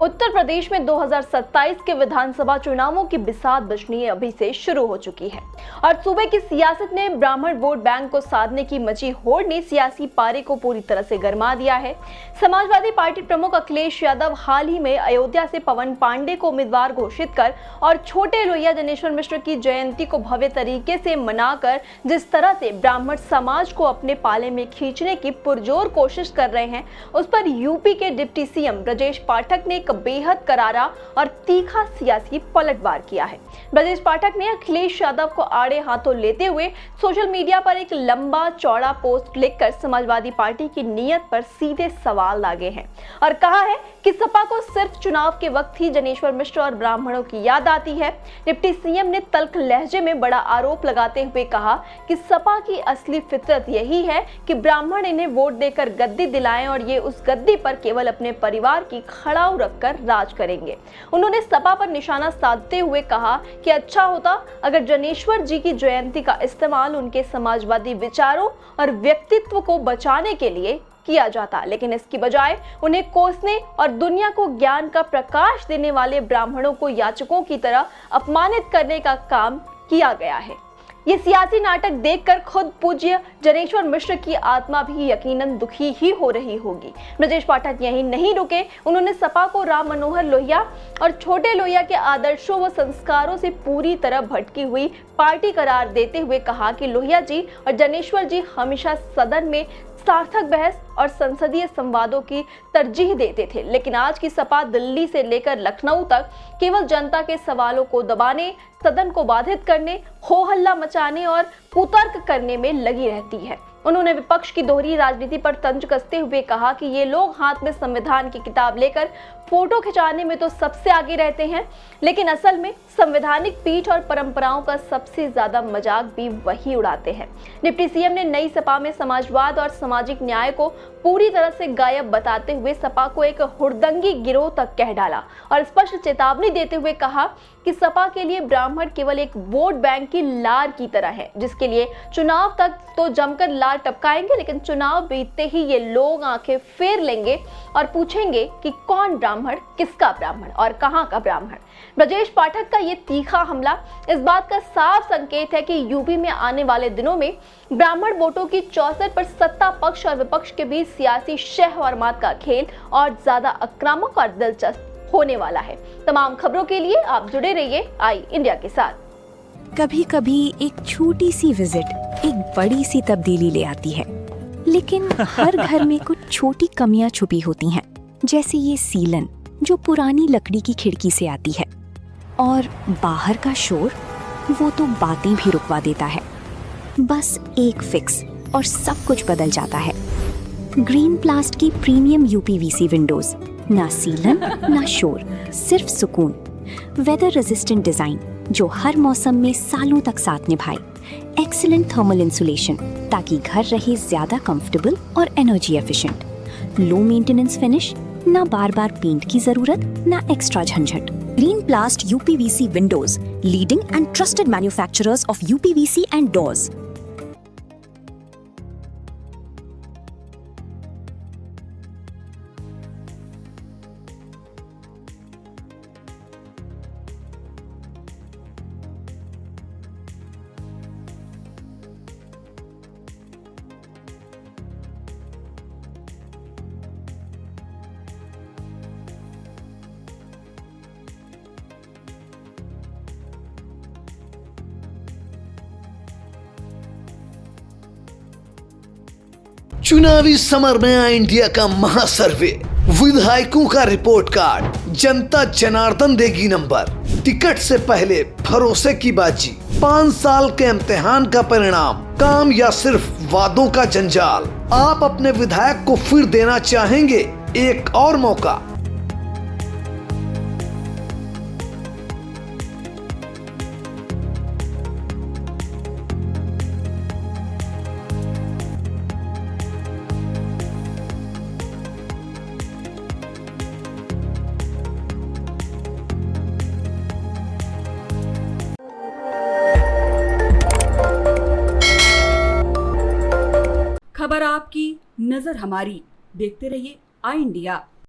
उत्तर प्रदेश में 2027 के विधानसभा चुनावों की बिसात बजनी अभी से शुरू हो चुकी है और सूबे की सियासत ने ब्राह्मण वोट बैंक को साधने की मची होड़ ने सियासी पारे को पूरी तरह से गरमा दिया है। समाजवादी पार्टी प्रमुख अखिलेश यादव हाल ही में अयोध्या से पवन पांडे को उम्मीदवार घोषित कर और छोटे लोहिया जनेश्वर मिश्र की जयंती को भव्य तरीके से मनाकर जिस तरह से ब्राह्मण समाज को अपने पाले में खींचने की पुरजोर कोशिश कर रहे हैं, उस पर यूपी के डिप्टी सीएम ब्रजेश पाठक ने बेहद करारा और तीखा सियासी पलटवार किया है। ब्रजेश पाठक ने अखिलेश यादव को आड़े हाथों लेते हुए सोशल मीडिया पर एक लंबा चौड़ा पोस्ट लिखकर समाजवादी पार्टी की नीयत पर सीधे सवाल दागे हैं और कहा है कि सपा को सिर्फ चुनाव के वक्त ही जनेश्वर मिश्र और ब्राह्मणों की याद आती है। डिप्टी सीएम ने तल्ख लहजे में बड़ा आरोप लगाते हुए कहा कि सपा की असली फितरत यही है कि ब्राह्मण इन्हें वोट देकर गद्दी दिलाएं और ये उस गद्दी पर केवल अपने परिवार की खड़ाऊ रखकर राज करेंगे। उन्होंने सपा पर निशाना साधते हुए कहा कि अच्छा होता अगर जनेश्वर जी की जयंती का इस्तेमाल उनके समाजवादी विचारों और व्यक्तित्व को बचाने के लिए किया जाता, लेकिन इसकी बजाय उन्हें कोसने और दुनिया को ज्ञान का प्रकाश देने वाले ब्राह्मणों को याचकों की तरह अपमानित करने का काम किया गया है। ये सियासी नाटक देखकर खुद पूज्य जनेश्वर मिश्र की आत्मा भी यकीनन दुखी ही हो रही होगी। ब्रजेश पाठक यहीं नहीं रुके, उन्होंने सपा को राम मनोहर लोहिया और छोटे लोहिया के आदर्शों व संस्कारों से पूरी तरह भटकी हुई पार्टी करार देते हुए कहा कि लोहिया जी और जनेश्वर जी हमेशा सदन में सार्थक बहस और संसदीय संवादों की तरजीह देते थे, लेकिन आज की सपा दिल्ली से लेकर लखनऊ तक केवल जनता के सवालों को दबाने, सदन को बाधित करने, हो हल्ला मचाने और कुतर्क करने में लगी रहती है। उन्होंने विपक्ष की दोहरी राजनीति पर तंज कसते हुए कहा कि ये लोग हाथ में संविधान की किताब लेकर फोटो खिंचाने में तो सबसे आगे रहते हैं, लेकिन असल में संवैधानिक पीठ और परंपराओं का सबसे ज्यादा मजाक भी वही उड़ाते हैं। डिप्टी सीएम ने नई सपा में समाजवाद और सामाजिक न्याय को पूरी तरह से गायब बताते हुए सपा को एक हुड़दंगी गिरोह तक कह डाला और स्पष्ट चेतावनी देते हुए कहा कि सपा के लिए ब्राह्मण केवल एक वोट बैंक की लार की तरह है, जिसके लिए चुनाव तक तो जमकर लार टपकाएंगे, लेकिन चुनाव बीतते ही ये लोग आंखें फेर लेंगे और पूछेंगे कि कौन ब्राह्मण, किसका ब्राह्मण और कहां का ब्राह्मण। ब्रजेश पाठक का ये तीखा हमला इस बात का साफ संकेत है कि यूपी में आने वाले दिनों में ब्राह्मण वोटों की 64 पर सत्ता पक्ष और विपक्ष के बीच सियासी शह और मात का खेल और ज्यादा आक्रामक और दिलचस्प होने वाला है। तमाम खबरों के लिए आप जुड़े रहिए आई इंडिया के साथ। कभी कभी एक छोटी सी विजिट एक बड़ी सी तब्दीली ले आती है, लेकिन हर घर में कुछ छोटी कमियां छुपी होती हैं, जैसे ये सीलन जो पुरानी लकड़ी की खिड़की से आती है और बाहर का शोर, वो तो बातें भी रुकवा देता है। बस एक फिक्स और सब कुछ बदल जाता है। ग्रीन प्लास्ट की प्रीमियम यूपीवीसी विंडोज, ना सीलन ना शोर, सिर्फ सुकून। वेदर रेजिस्टेंट डिजाइन जो हर मौसम में सालों तक साथ निभाए। एक्सीलेंट थर्मल इंसुलेशन ताकि घर रहे ज्यादा कंफर्टेबल और energy efficient. Low maintenance finish, ना बार बार पेंट की जरूरत, ना एक्स्ट्रा झंझट। Green प्लास्ट UPVC Windows, leading and trusted manufacturers of UPVC and doors. चुनावी समर में आया इंडिया का महासर्वे, विधायकों का रिपोर्ट कार्ड, जनता जनार्दन देगी नंबर, टिकट से पहले भरोसे की बाजी, 5 साल के इम्तिहान का परिणाम, काम या सिर्फ वादों का जंजाल। आप अपने विधायक को फिर देना चाहेंगे एक और मौका? खबर आपकी, नजर हमारी। देखते रहिए आई इंडिया।